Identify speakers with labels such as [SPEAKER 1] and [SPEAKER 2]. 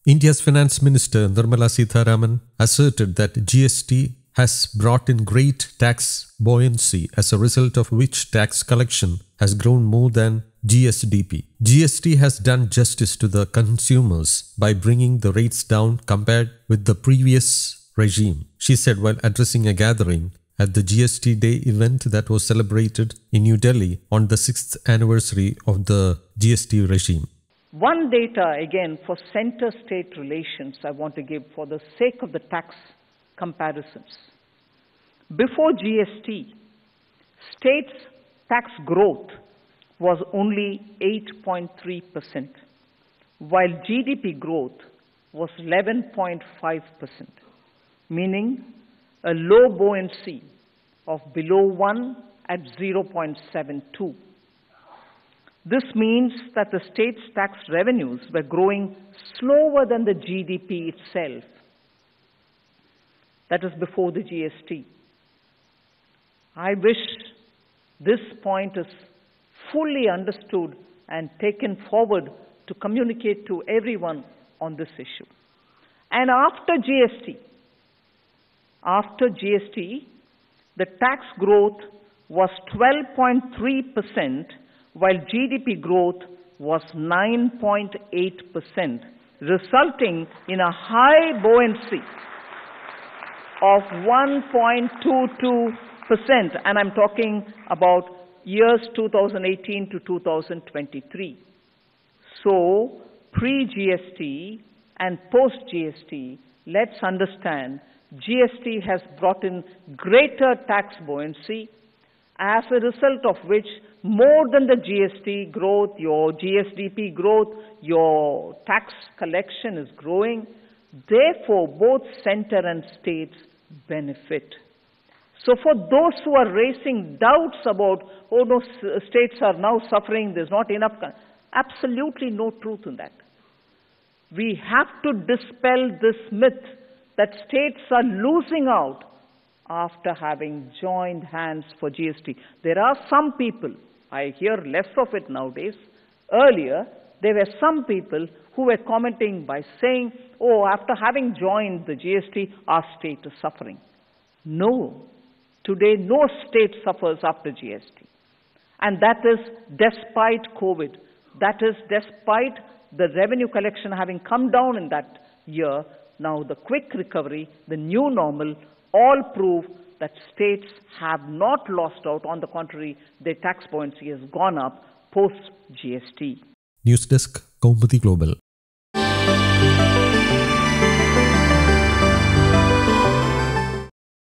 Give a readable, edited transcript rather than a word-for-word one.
[SPEAKER 1] India's Finance Minister Nirmala Sitharaman asserted that GST has brought in great tax buoyancy, as a result of which tax collection has grown more than GSDP. GST has done justice to the consumers by bringing the rates down compared with the previous regime, she said while addressing a gathering at the GST Day event that was celebrated in New Delhi on the 6th anniversary of the GST regime.
[SPEAKER 2] One data again for center-state relations I want to give for the sake of the tax comparisons. Before GST, states' tax growth was only 8.3%, while GDP growth was 11.5%, meaning a low buoyancy of below 1 at 0.72. This means that the state's tax revenues were growing slower than the GDP itself. That is before the GST. I wish this point is fully understood and taken forward to communicate to everyone on this issue. And after GST, the tax growth was 12.3%, while GDP growth was 9.8%, resulting in a high buoyancy of 1.22%, and I'm talking about years 2018 to 2023. So, pre-GST and post-GST, let's understand GST has brought in greater tax buoyancy, as a result of which more than the GST growth, your GSDP growth, your tax collection is growing. Therefore, both center and states benefit. So for those who are raising doubts about, oh no, states are now suffering, there's not enough, absolutely no truth in that. We have to dispel this myth that states are losing out after having joined hands for GST. There are some people, I hear less of it nowadays. Earlier, there were some people who were commenting by saying, oh, after having joined the GST, our state is suffering. No. Today, no state suffers after GST. And that is despite COVID. That is despite the revenue collection having come down in that year. Now, the quick recovery, the new normal, all prove that states have not lost out. On the contrary, their tax buoyancy has gone up post-GST.
[SPEAKER 1] News Desk, Kaumudy Global.